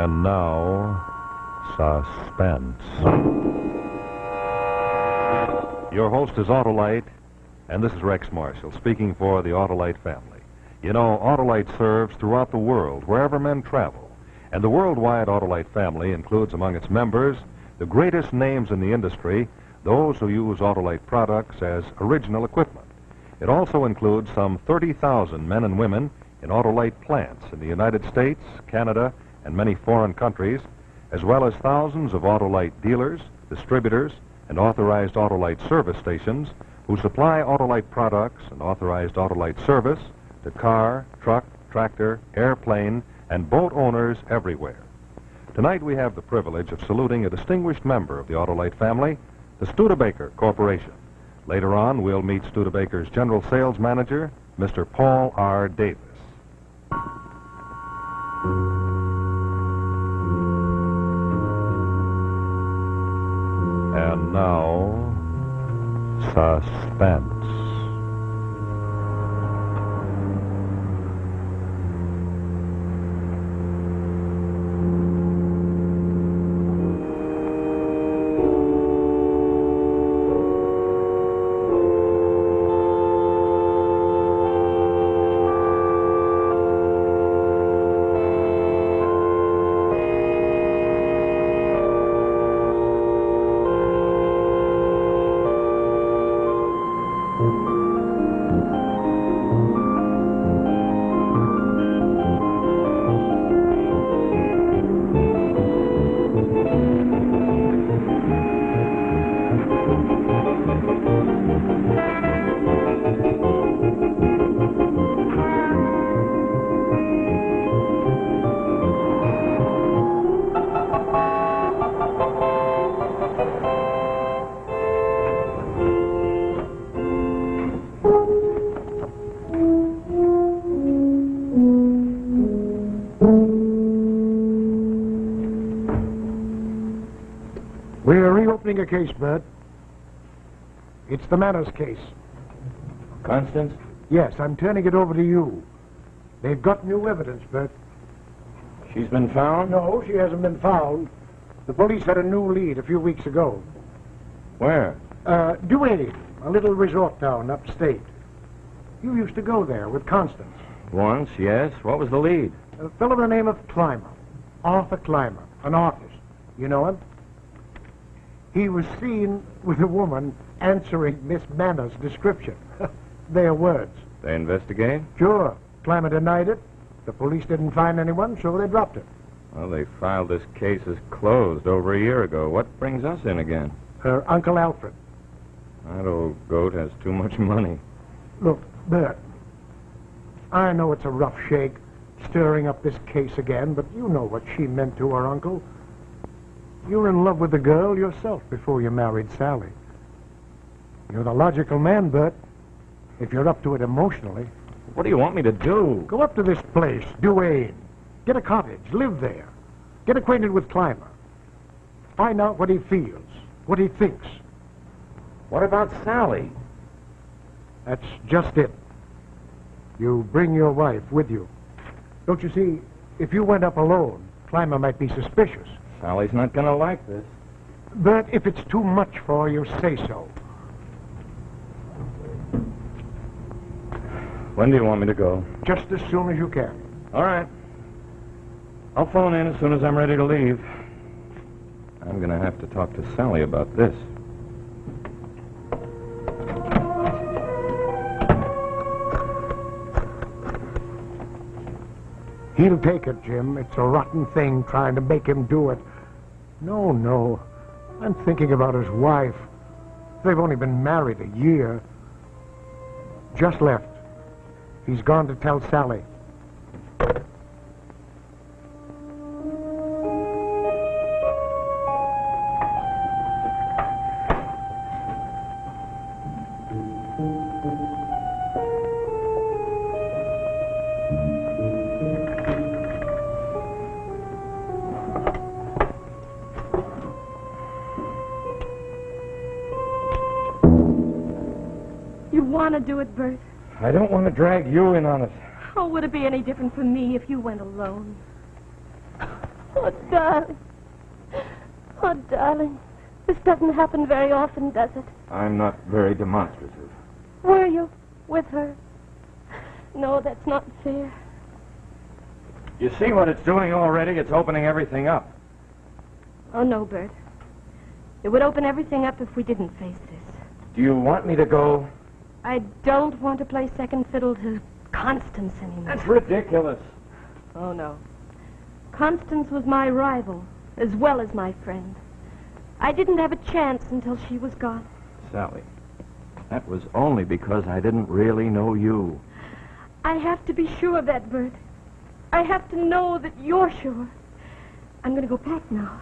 And now, Suspense. Your host is Autolite, and this is Rex Marshall, speaking for the Autolite family. You know, Autolite serves throughout the world, wherever men travel. And the worldwide Autolite family includes among its members the greatest names in the industry, those who use Autolite products as original equipment. It also includes some 30,000 men and women in Autolite plants in the United States, Canada, and many foreign countries, as well as thousands of Autolite dealers, distributors, and authorized Autolite service stations who supply Autolite products and authorized Autolite service to car, truck, tractor, airplane, and boat owners everywhere. Tonight we have the privilege of saluting a distinguished member of the Autolite family, the Studebaker Corporation. Later on, we'll meet Studebaker's General Sales Manager, Mr. Paul R. Davis. And now, Suspense. We're reopening a case, Bert. It's the Manners case. Constance? Yes, I'm turning it over to you. They've got new evidence, Bert. She's been found? No, she hasn't been found. The police had a new lead a few weeks ago. Where? Duane, a little resort town upstate. You used to go there with Constance. Once, yes. What was the lead? A fellow by the name of Clymer. Arthur Clymer, an artist. You know him? He was seen with a woman answering Miss Manners' description. Their words. They investigate? Sure. Clymer denied it. The police didn't find anyone, so they dropped it. Well, they filed this case as closed over a year ago. What brings us in again? Her Uncle Alfred. That old goat has too much money. Look, Bert, I know it's a rough shake, stirring up this case again, but you know what she meant to her uncle. You were in love with the girl yourself before you married Sally. You're the logical man, Bert, if you're up to it emotionally. What do you want me to do? Go up to this place, Duane. Get a cottage, live there. Get acquainted with Clymer. Find out what he feels, what he thinks. What about Sally? That's just it. You bring your wife with you. Don't you see, if you went up alone, Clymer might be suspicious. Sally's not going to like this. But if it's too much for you, say so. When do you want me to go? Just as soon as you can. All right. I'll phone in as soon as I'm ready to leave. I'm going to have to talk to Sally about this. He'll take it, Jim. It's a rotten thing trying to make him do it. No. I'm thinking about his wife. They've only been married a year. Just left. He's gone to tell Sally. You want to do it, Bert? I don't want to drag you in on it. Oh, would it be any different for me if you went alone? Oh, darling. Oh, darling. This doesn't happen very often, does it? I'm not very demonstrative. Were you with her? No, that's not fair. You see what it's doing already? It's opening everything up. Oh, no, Bert. It would open everything up if we didn't face this. Do you want me to go? I don't want to play second fiddle to Constance anymore. That's ridiculous. Oh, no. Constance was my rival, as well as my friend. I didn't have a chance until she was gone. Sally, that was only because I didn't really know you. I have to be sure of that, Bert. I have to know that you're sure. I'm going to go back now.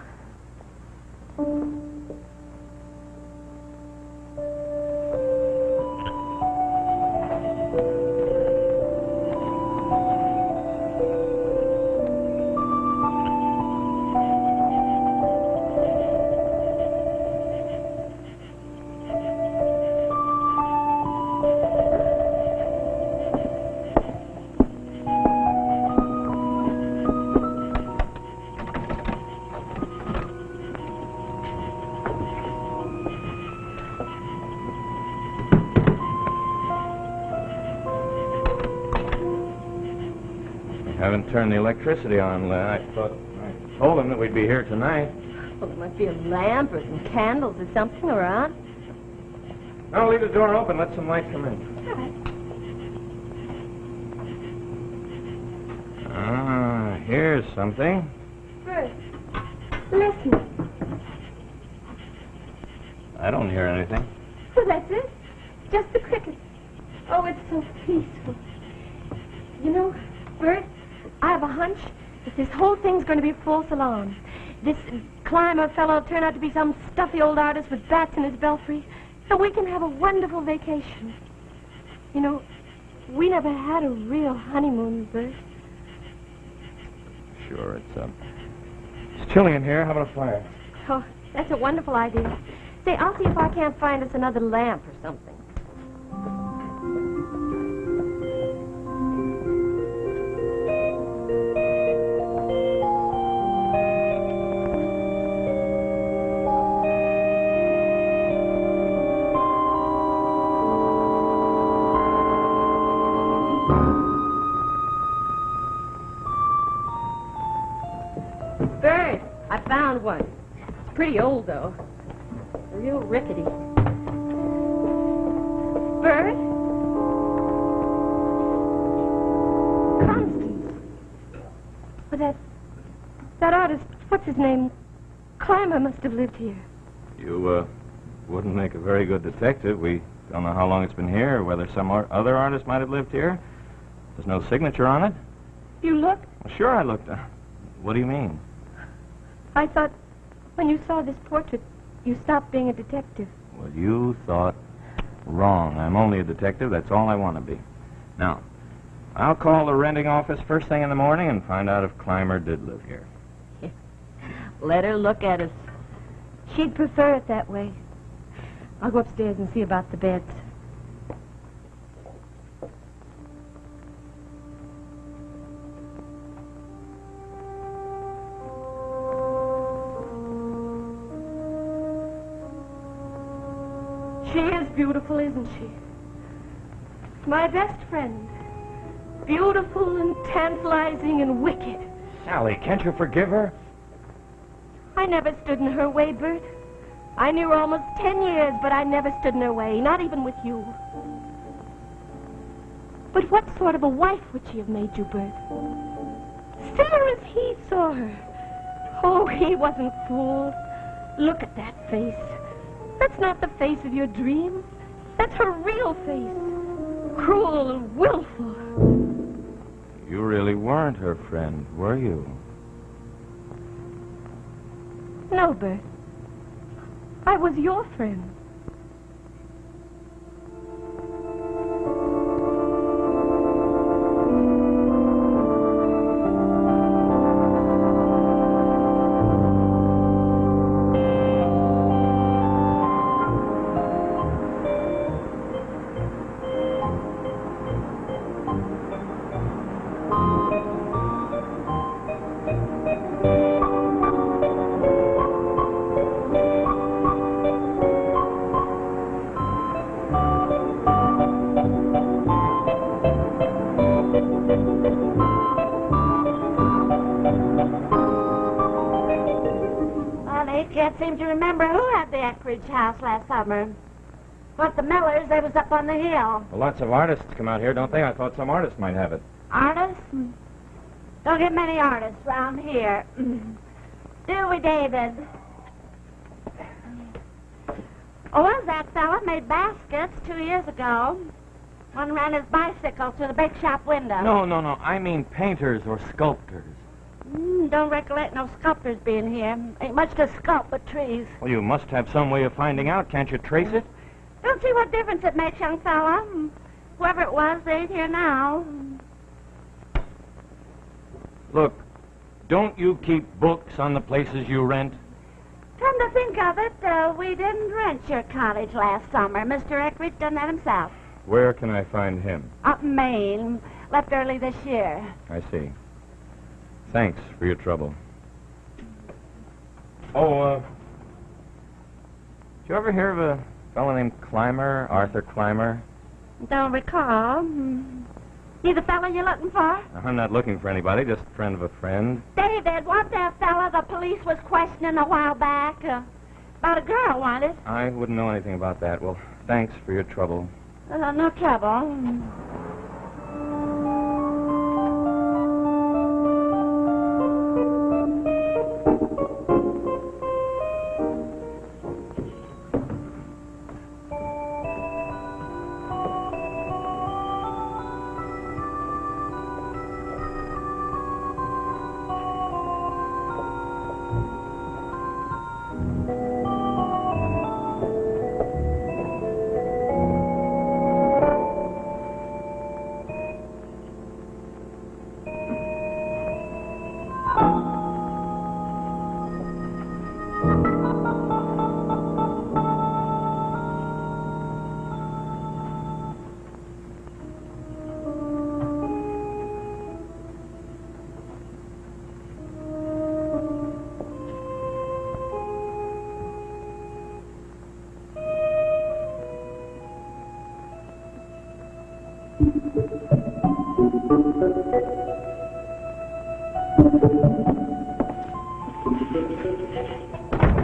Haven't turned the electricity on, Len. I told him that we'd be here tonight. Well, there must be a lamp or some candles or something around. No, leave the door open. Let some light come in. All right. Ah, here's something. Bert, listen. I don't hear anything. Well, that's it. Just the crickets. Oh, it's so peaceful. You know, Bert, I have a hunch that this whole thing's going to be a false alarm. This climber fellow turned out to be some stuffy old artist with bats in his belfry, and we can have a wonderful vacation. You know, we never had a real honeymoon, Bert. Sure, it's chilly in here. How about a fire? Oh, that's a wonderful idea. Say, I'll see if I can't find us another lamp or something. Bert, I found one. It's pretty old, though. Real rickety. Bert? Constance. Well, that artist, what's his name? Clymer must have lived here. You, wouldn't make a very good detective. We don't know how long it's been here, or whether some other artist might have lived here. There's no signature on it. You looked? Well, sure, I looked. What do you mean? I thought when you saw this portrait, you stopped being a detective. Well, you thought wrong. I'm only a detective. That's all I want to be. Now, I'll call the renting office first thing in the morning and find out if Clymer did live here. Let her look at us. She'd prefer it that way. I'll go upstairs and see about the beds. She is beautiful, isn't she? My best friend. Beautiful and tantalizing and wicked. Sally, can't you forgive her? I never stood in her way, Bert. I knew her almost 10 years, but I never stood in her way, not even with you. But what sort of a wife would she have made you, Bert? Fair as he saw her. Oh, he wasn't fooled. Look at that face. That's not the face of your dreams. That's her real face. Cruel and willful. You really weren't her friend, were you? No, Bert. I was your friend. can't seem to remember who had the Eckridge house last summer. What, the Millers? They was up on the hill. Well, lots of artists come out here, don't they? I thought some artists might have it. Artists? Don't get many artists round here. Do we, David? Oh, was that fella made baskets 2 years ago. One ran his bicycle through the bake shop window. No. I mean painters or sculptors. Don't recollect no sculptors being here. Ain't much to sculpt but trees. Well, you must have some way of finding out. Can't you trace it? Don't see what difference it makes, young fella. Whoever it was, they ain't here now. Look, don't you keep books on the places you rent? Come to think of it, we didn't rent your cottage last summer. Mr. Eckridge done that himself. Where can I find him? Up in Maine. Left early this year. I see. Thanks for your trouble. Oh, did you ever hear of a fellow named Clymer, Arthur Clymer? Don't recall. He the fella you're looking for? I'm not looking for anybody, just a friend of a friend. David, wasn't that fella the police was questioning a while back? About a girl, wasn't it? I wouldn't know anything about that. Well, thanks for your trouble. No trouble.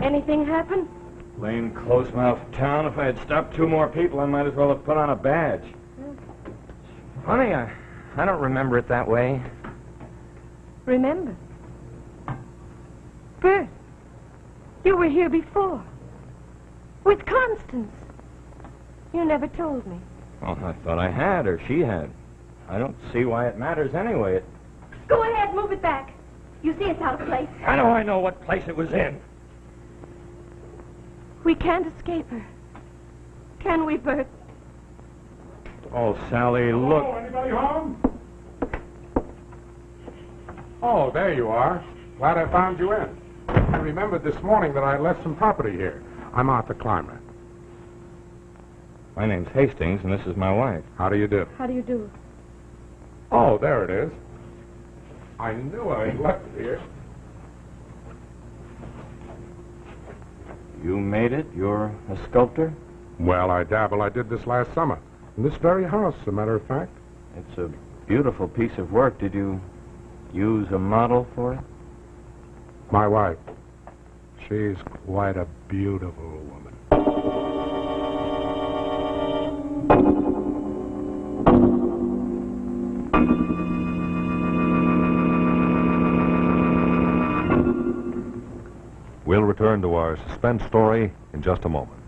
Anything happen? Plain close-mouthed town. If I had stopped 2 more people, I might as well have put on a badge. Funny, I don't remember it that way. Remember? Bert, you were here before. With Constance. You never told me. Well, I thought I had, or she had. I don't see why it matters anyway. Go ahead, move it back. You see it's out of place. How do I know what place it was in? We can't escape her. Can we, Bert? Oh, Sally, look. Hello, anybody home? Oh, there you are. Glad I found you in. I remembered this morning that I left some property here. I'm Arthur Clymer. My name's Hastings, and this is my wife. How do you do? How do you do? Oh, there it is. I knew I had left it here. You made it? You're a sculptor? Well, I dabble. I did this last summer. In this very house, as a matter of fact. It's a beautiful piece of work. Did you use a model for it? My wife. She's quite a beautiful woman. We'll return to our suspense story in just a moment.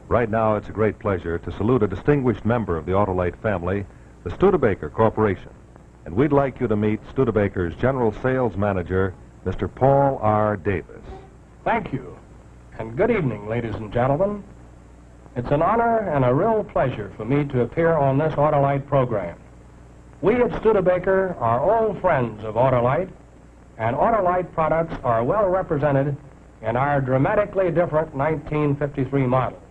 Right now, it's a great pleasure to salute a distinguished member of the Autolite family, the Studebaker Corporation. And we'd like you to meet Studebaker's General Sales Manager, Mr. Paul R. Davis. Thank you. And good evening, ladies and gentlemen. It's an honor and a real pleasure for me to appear on this Autolite program. We at Studebaker are old friends of Autolite, and Autolite products are well represented in our dramatically different 1953 models.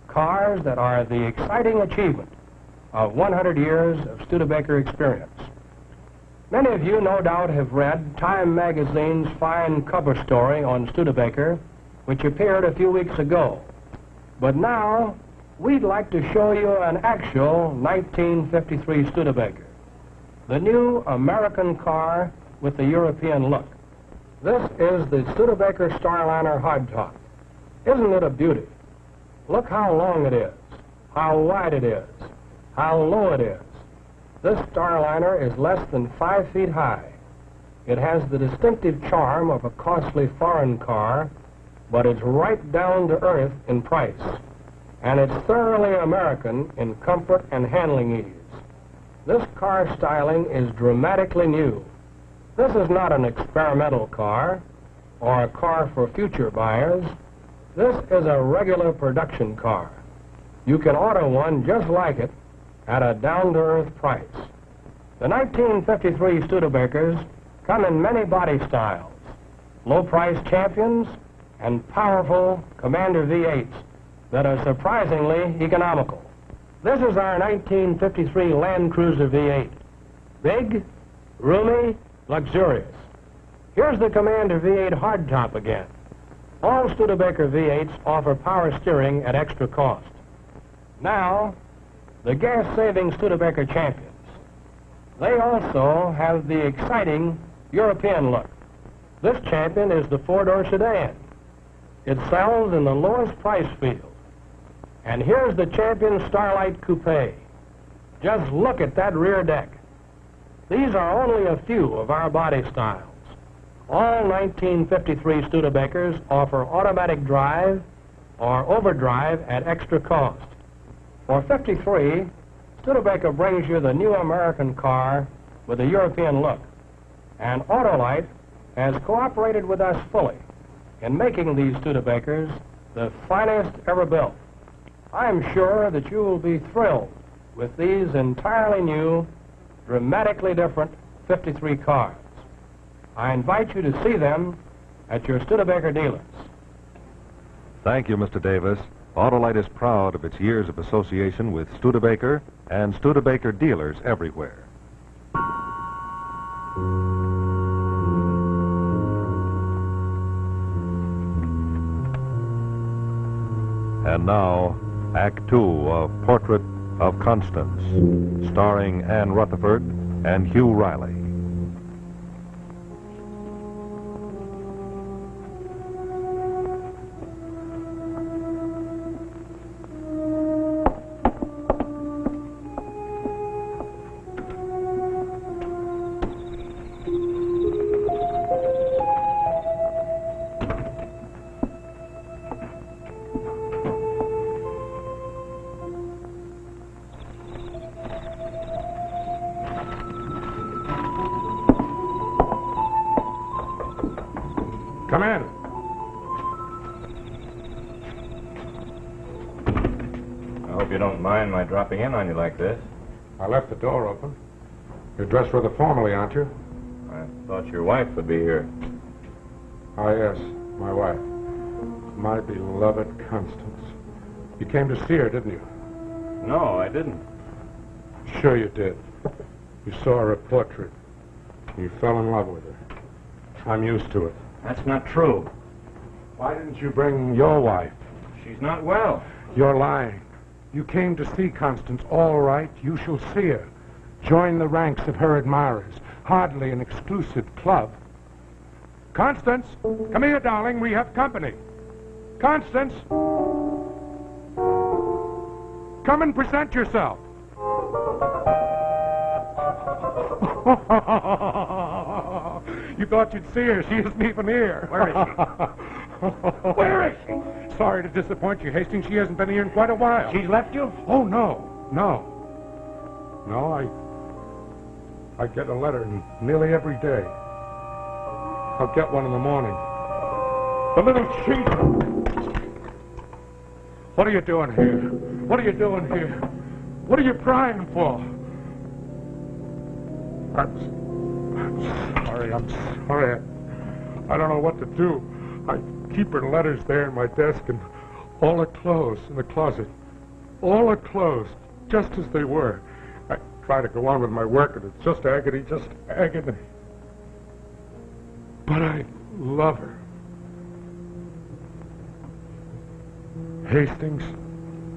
Cars that are the exciting achievement of 100 years of Studebaker experience. Many of you, no doubt, have read Time Magazine's fine cover story on Studebaker, which appeared a few weeks ago. But now, we'd like to show you an actual 1953 Studebaker, the new American car with the European look. This is the Studebaker Starliner hardtop. Isn't it a beauty? Look how long it is, how wide it is, how low it is. This Starliner is less than 5 feet high. It has the distinctive charm of a costly foreign car, but it's right down to earth in price. And it's thoroughly American in comfort and handling ease. This car styling is dramatically new. This is not an experimental car or a car for future buyers. This is a regular production car. You can order one just like it at a down-to-earth price. The 1953 Studebakers come in many body styles, low-price champions, and powerful Commander V8s that are surprisingly economical. This is our 1953 Land Cruiser V8. Big, roomy, luxurious. Here's the Commander V8 hardtop again. All Studebaker V8s offer power steering at extra cost. Now, the gas-saving Studebaker Champions. They also have the exciting European look. This Champion is the four-door sedan. It sells in the lowest price field. And here's the Champion Starlight Coupe. Just look at that rear deck. These are only a few of our body styles. All 1953 Studebakers offer automatic drive or overdrive at extra cost. For 53, Studebaker brings you the new American car with a European look. And Autolite has cooperated with us fully in making these Studebakers the finest ever built. I'm sure that you will be thrilled with these entirely new, dramatically different 53 cars. I invite you to see them at your Studebaker dealers. Thank you, Mr. Davis. Autolite is proud of its years of association with Studebaker and Studebaker dealers everywhere. And now, Act Two of Portrait of Constance, starring Anne Rutherford and Hugh Riley. Come in. I hope you don't mind my dropping in on you like this. I left the door open. You're dressed rather formally, aren't you? I thought your wife would be here. Ah, yes, my wife. My beloved Constance. You came to see her, didn't you? No, I didn't. Sure you did. You saw her portrait. You fell in love with her. I'm used to it. That's not true. Why didn't you bring your wife? She's not well. You're lying. You came to see Constance. All right, you shall see her. Join the ranks of her admirers. Hardly an exclusive club. Constance, come here, darling. We have company. Constance, come and present yourself. You thought you'd see her. She isn't even here. Where is she? Where is she? Sorry to disappoint you, Hastings. She hasn't been here in quite a while. She's left you? Oh, no. I get a letter nearly every day. I'll get one in the morning. The little cheat. What are you doing here? What are you doing here? What are you crying for? I'm sorry. I don't know what to do. I keep her letters there in my desk, and all her clothes in the closet. All her clothes, just as they were. I try to go on with my work, and it's just agony. But I love her. Hastings,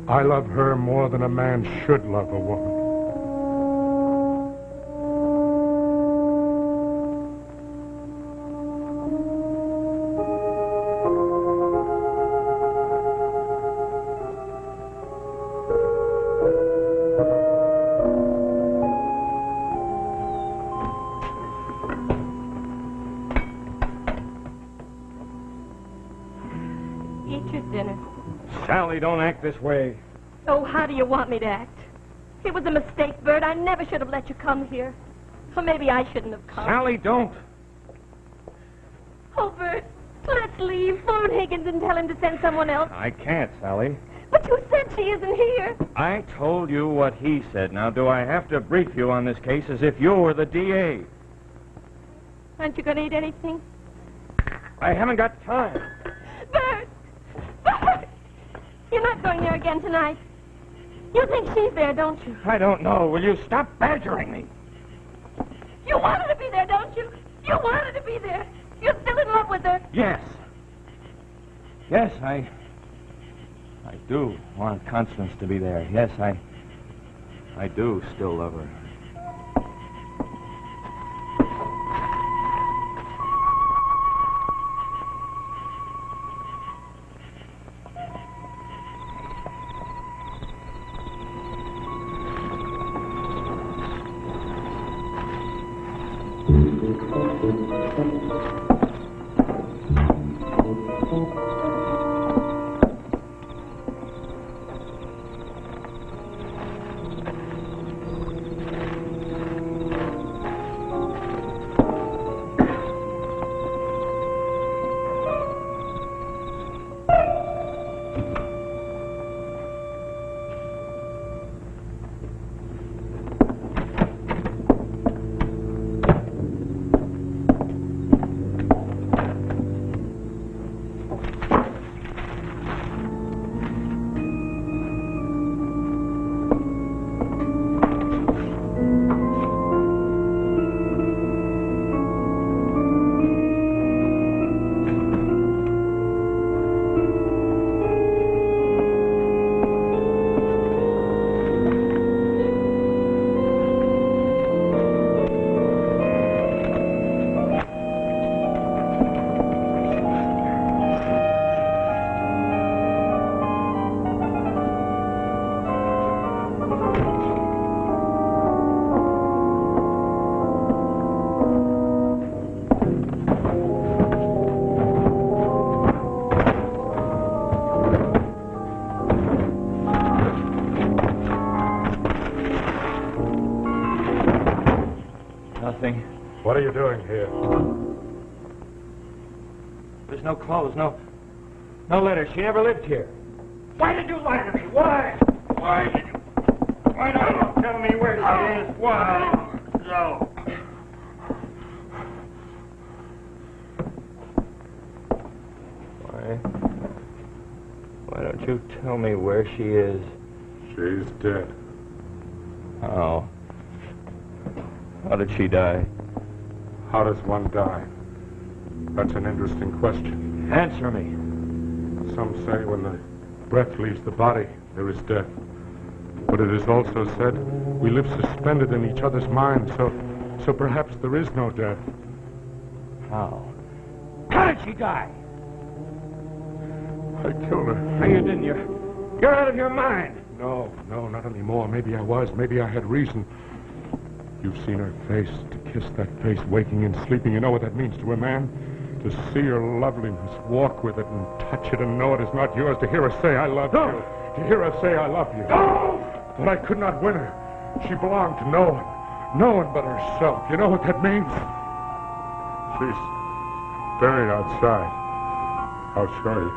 I love her more than a man should love a woman. Sally, don't act this way. Oh, how do you want me to act? It was a mistake, Bert. I never should have let you come here. Or maybe I shouldn't have come. Sally, don't. Oh, Bert, let's leave. Phone Higgins and tell him to send someone else. I can't, Sally. But you said she isn't here. I told you what he said. Now, do I have to brief you on this case as if you were the DA? Aren't you going to eat anything? I haven't got time. Bert! Bert! You're not going there again tonight. You think she's there, don't you? I don't know. Will you stop badgering me? You want her to be there, don't you? You want her to be there. You're still in love with her. Yes. Yes, I do want Constance to be there. Yes, I do still love her. What are you doing here? There's no clothes, no letters. She never lived here. Why did you lie to me? Why? Why don't you tell me where she is? Why? No. Why don't you tell me where she is? She's dead. How? How did she die? How does one die? That's an interesting question. Answer me. Some say when the breath leaves the body, there is death. But it is also said we live suspended in each other's minds, so perhaps there is no death. How? How did she die? I killed her. No, you didn't. You're out of your mind. No, not anymore. Maybe I was. Maybe I had reason. You've seen her face. To kiss that face, waking and sleeping, you know what that means to a man? To see her loveliness, walk with it and touch it and know it is not yours. To hear her say, I love you. To hear her say, I love you. But I could not win her. She belonged to no one but herself. You know what that means? She's buried outside. I'll show you.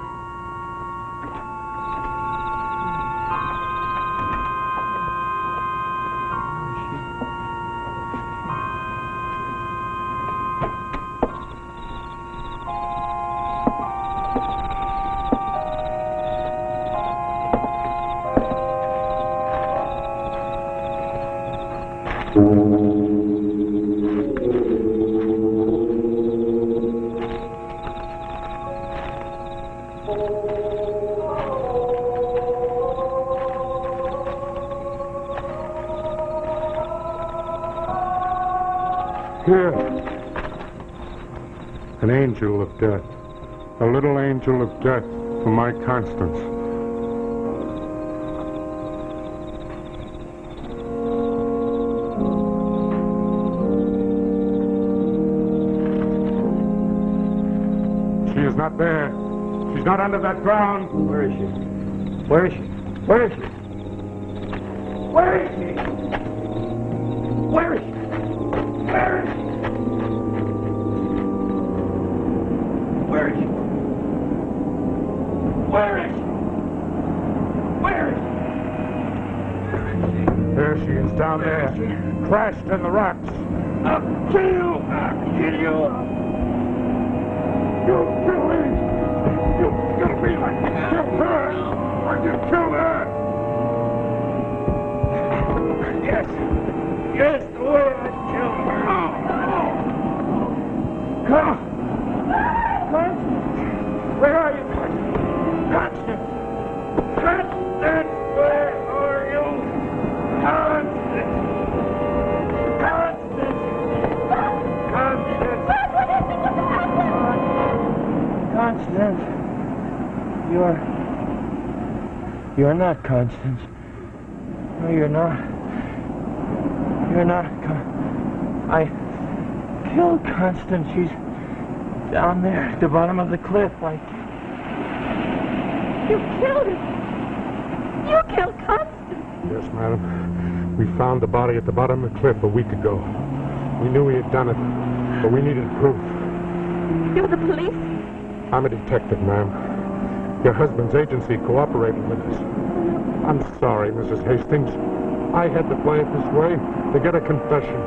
Here. An angel of death. A little angel of death for my Constance. She is not there. She's not under that ground. Where is she? Where is she? Where is she? Where is she? Where is she? Where is she? Where is she? Where is she? Where is she? There she is, down there, crashed in the rocks. I'll kill you! I'll kill you! You kill me! You kill me like you killed her! Like you killed her! Yes! Yes, the way I killed her! Come! Constance! Where are you, Constance? Constance! Where are you? Constance! Constance! Constance! Constance! You're not Constance. No, you're not. You're not. I killed Constance. She's down there at the bottom of the cliff. You killed her. You killed Constance. Yes, madam. We found the body at the bottom of the cliff a week ago. We knew he had done it, but we needed proof. You're the police? I'm a detective, ma'am. Your husband's agency cooperated with us. I'm sorry, Mrs. Hastings. I had to play it this way to get a confession.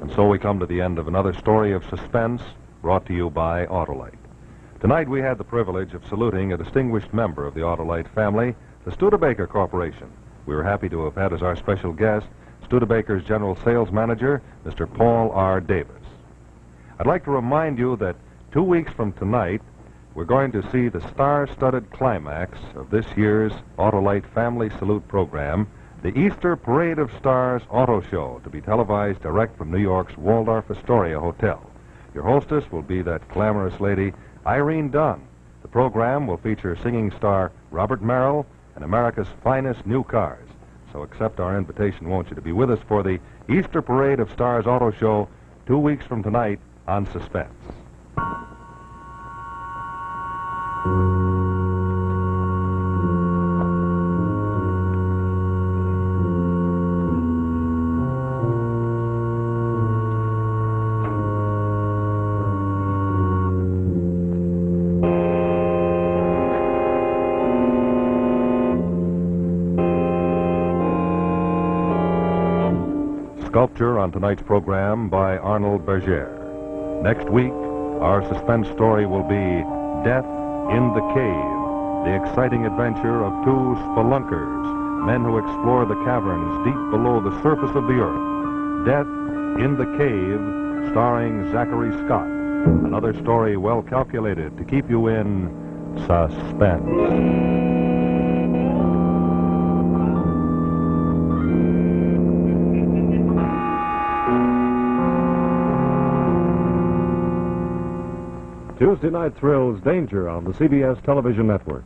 And so we come to the end of another story of suspense brought to you by Autolite. Tonight we had the privilege of saluting a distinguished member of the Autolite family, the Studebaker Corporation. We were happy to have had as our special guest Studebaker's General Sales Manager, Mr. Paul R. Davis. I'd like to remind you that 2 weeks from tonight, we're going to see the star-studded climax of this year's Autolite Family Salute program, the Easter Parade of Stars Auto Show, to be televised direct from New York's Waldorf Astoria Hotel. Your hostess will be that glamorous lady, Irene Dunn. The program will feature singing star Robert Merrill and America's finest new cars. So accept our invitation, won't you, to be with us for the Easter Parade of Stars Auto Show 2 weeks from tonight on Suspense. Sculpture on tonight's program by Arnold Berger. Next week, our suspense story will be Death in the Cave, the exciting adventure of two spelunkers, men who explore the caverns deep below the surface of the earth. Death in the Cave, starring Zachary Scott. Another story well calculated to keep you in suspense. Tuesday Night Thrills Danger on the CBS Television Network.